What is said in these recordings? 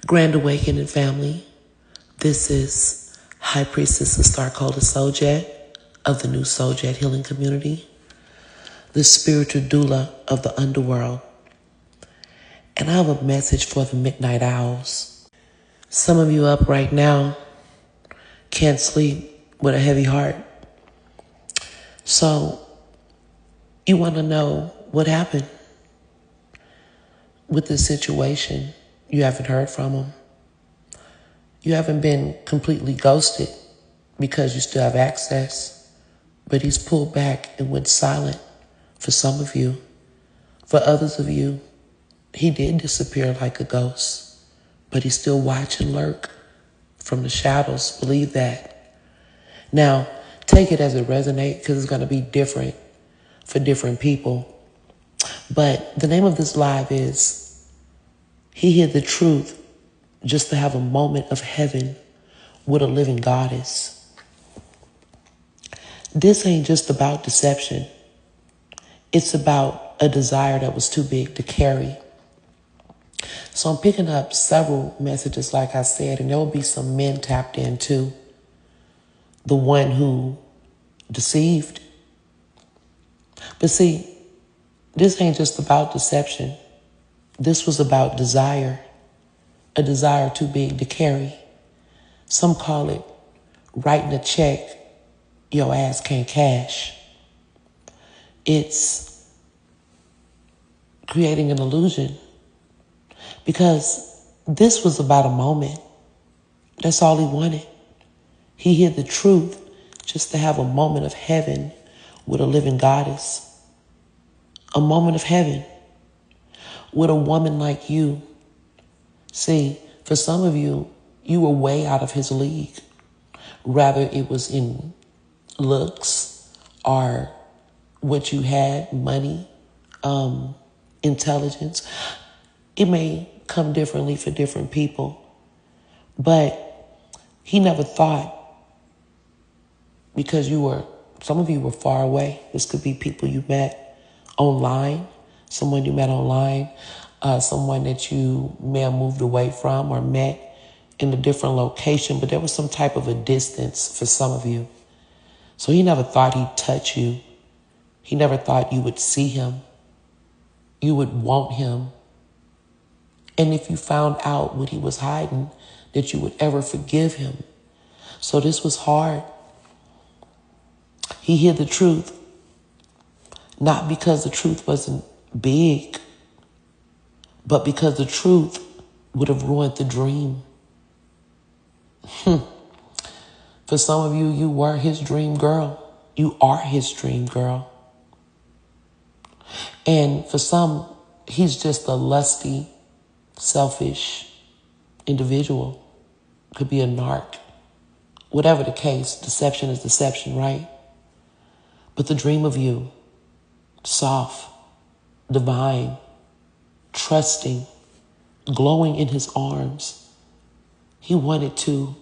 Grand Awakening family, this is High Priestess of Starcola Souljet of the New Souljet Healing Community, the spiritual doula of the underworld. And I have a message for the Midnight Owls. Some of you up right now can't sleep with a heavy heart. So you want to know what happened with this situation. You haven't heard from him. You haven't been completely ghosted because you still have access, but he's pulled back and went silent for some of you. For others of you, he did disappear like a ghost, but he's still watch and lurk from the shadows. Believe that. Now, take it as it resonates because it's going to be different for different people. But the name of this live is He Hid the Truth just to have a moment of heaven with a living goddess. This ain't just about deception. It's about a desire that was too big to carry. So I'm picking up several messages, like I said, and there will be some men tapped in too. The one who deceived. But see, this ain't just about deception. This was about desire, a desire too big to carry. Some call it writing a check your ass can't cash. It's creating an illusion because this was about a moment. That's all he wanted. He hid the truth just to have a moment of heaven with a living goddess. A moment of heaven with a woman like you. See, for some of you, you were way out of his league. Rather it was in looks or what you had, money, intelligence. It may come differently for different people, but he never thought, because some of you were far away. This could be people you met online, someone you met online, someone that you may have moved away from or met in a different location, but there was some type of a distance for some of you. So he never thought he'd touch you. He never thought you would see him. You would want him. And if you found out what he was hiding, that you would ever forgive him. So this was hard. He hid the truth, not because the truth wasn't big, but because the truth would have ruined the dream. For some of you, you were his dream girl. You are his dream girl. And for some, he's just a lusty, selfish individual. Could be a narc. Whatever the case, deception is deception, right? But the dream of you, soft, divine, trusting, glowing in his arms, he wanted to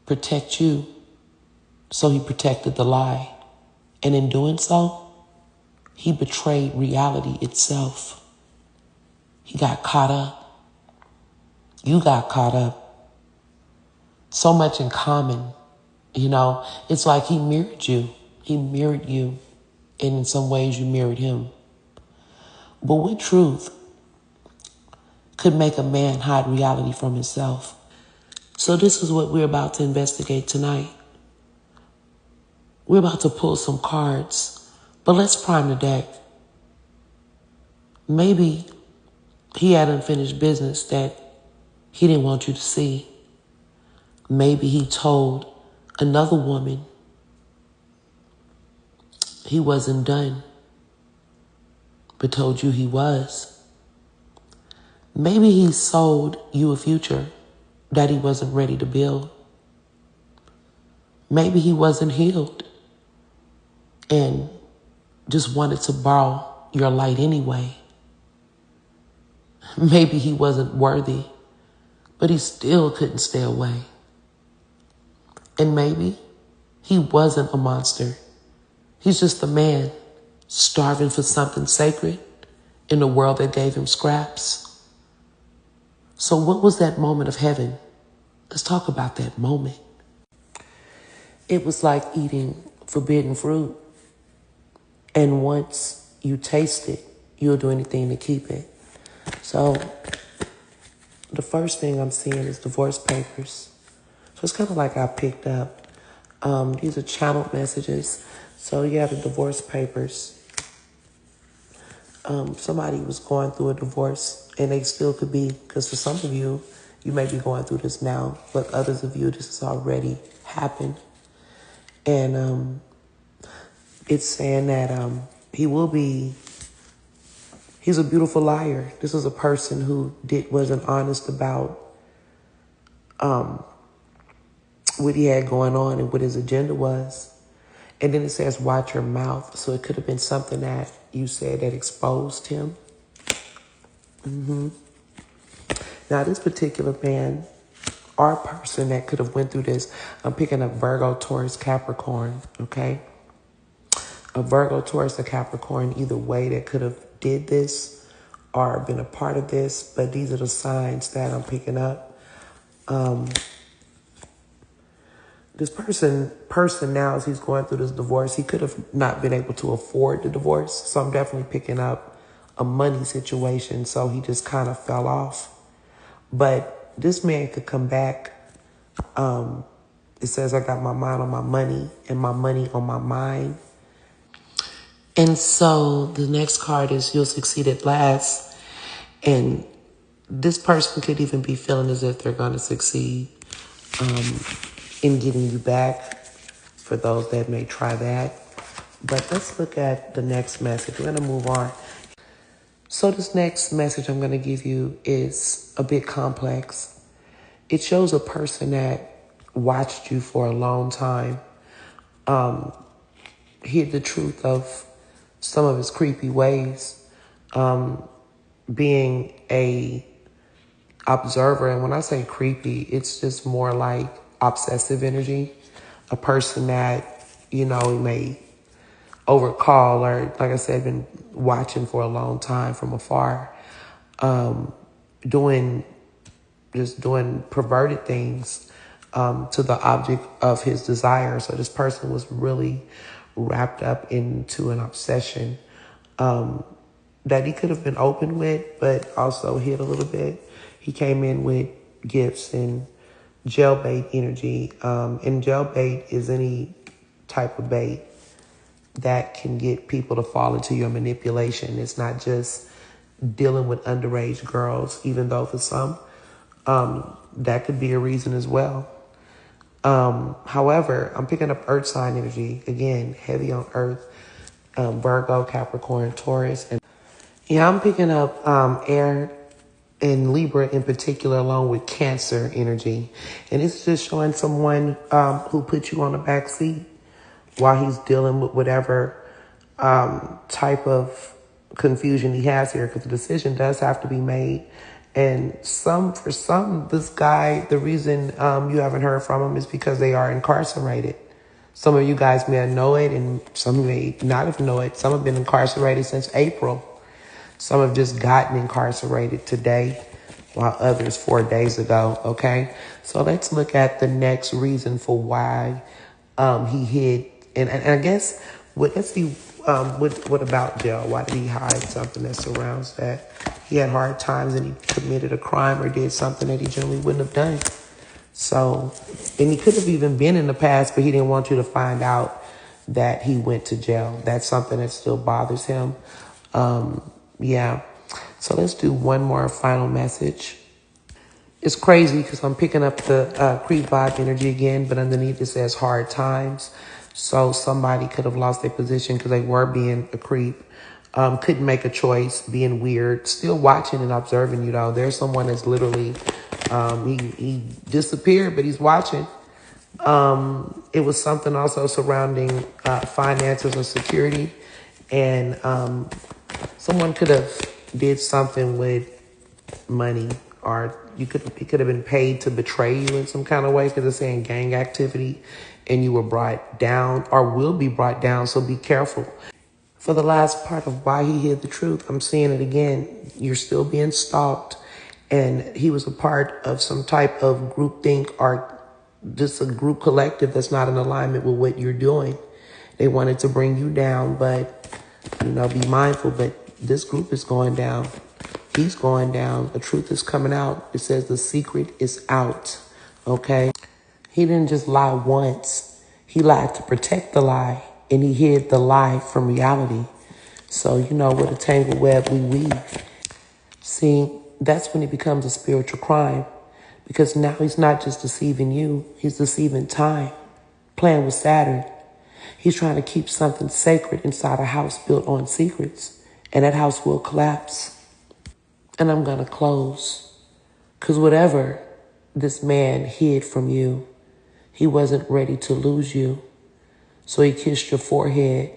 protect you, so he protected the lie. And in doing so, he betrayed reality itself. He got caught up. You got caught up. So much in common. You know, it's like he mirrored you. He mirrored you. And in some ways you mirrored him. But what truth could make a man hide reality from himself? So this is what we're about to investigate tonight. We're about to pull some cards, but let's prime the deck. Maybe he had unfinished business that he didn't want you to see. Maybe he told another woman he wasn't done, but told you he was. Maybe he sold you a future that he wasn't ready to build. Maybe he wasn't healed and just wanted to borrow your light anyway. Maybe he wasn't worthy, but he still couldn't stay away. And maybe he wasn't a monster. He's just a man starving for something sacred in a world that gave him scraps. So what was that moment of heaven? Let's talk about that moment. It was like eating forbidden fruit. And once you taste it, you'll do anything to keep it. So the first thing I'm seeing is divorce papers. So it's kind of like I picked up. These are channeled messages. So you have the divorce papers. Somebody was going through a divorce, and they still could be, because for some of you, you may be going through this now, but others of you, this has already happened. And it's saying that he's a beautiful liar. This is a person who wasn't honest about what he had going on and what his agenda was. And then it says, watch your mouth. So it could have been something that you said that exposed him. Now, this particular man or person that could have went through this, I'm picking up Virgo, Taurus, Capricorn, okay? A Virgo, Taurus, or Capricorn, either way that could have did this or been a part of this, but these are the signs that I'm picking up. This person now, as he's going through this divorce, he could have not been able to afford the divorce. So I'm definitely picking up a money situation. So he just kind of fell off. But this man could come back. It says, I got my mind on my money and my money on my mind. And so the next card is you'll succeed at last. And this person could even be feeling as if they're going to succeed in getting you back, for those that may try that. But let's look at the next message. We're going to move on. So this next message I'm going to give you is a bit complex. It shows a person that watched you for a long time, hid the truth of some of his creepy ways, being a observer. And when I say creepy, it's just more like obsessive energy. A person that, may overcall, or like I said, been watching for a long time from afar, doing perverted things to the object of his desire. So this person was really wrapped up into an obsession that he could have been open with, but also hid a little bit. He came in with gifts and jailbait energy. And jailbait is any type of bait that can get people to fall into your manipulation. It's not just dealing with underage girls, even though for some, that could be a reason as well. However, I'm picking up earth sign energy, again, heavy on earth, Virgo, Capricorn, Taurus. And yeah, I'm picking up air and Libra in particular, along with Cancer energy. And it's just showing someone who put you on the back seat while he's dealing with whatever type of confusion he has here, because the decision does have to be made. And for some, this guy, the reason you haven't heard from him is because they are incarcerated. Some of you guys may know it, and some may not have known it. Some have been incarcerated since April. Some have just gotten incarcerated today, while others 4 days ago, okay? So let's look at the next reason for why he hid. And I guess, let's see, what about jail? Why did he hide something that surrounds that? He had hard times and he committed a crime or did something that he generally wouldn't have done. So, and he could have even been in the past, but he didn't want you to find out that he went to jail. That's something that still bothers him. Yeah. So let's do one more final message. It's crazy because I'm picking up the creep vibe energy again, but underneath it says hard times. So somebody could have lost their position because they were being a creep. Couldn't make a choice, being weird, still watching and observing you though. There's someone that's literally, he disappeared, but he's watching. It was something also surrounding finances or security. And someone could have did something with money, or it could have been paid to betray you in some kind of way, because it's saying gang activity and you were brought down or will be brought down. So be careful. For the last part of why he hid the truth, I'm seeing it again. You're still being stalked, And he was a part of some type of group think or just a group collective that's not in alignment with what you're doing. They wanted to bring you down, but, be mindful. But this group is going down. He's going down. The truth is coming out. It says the secret is out, okay? He didn't just lie once. He lied to protect the lie, and he hid the lie from reality. So, what a tangled web we weave. See, that's when it becomes a spiritual crime, because now he's not just deceiving you, he's deceiving time, playing with Saturn. He's trying to keep something sacred inside a house built on secrets, and that house will collapse. And I'm going to close, because whatever this man hid from you, he wasn't ready to lose you. So he kissed your forehead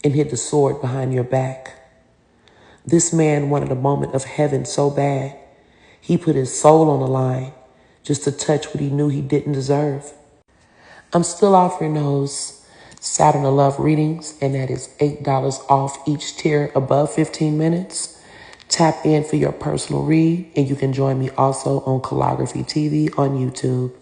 and hid the sword behind your back. This man wanted a moment of heaven so bad, he put his soul on the line just to touch what he knew he didn't deserve. I'm still offering those Saturn of Love readings, and that is $8 off each tier above 15 minutes. Tap in for your personal read, and you can join me also on Calligraphy TV on YouTube.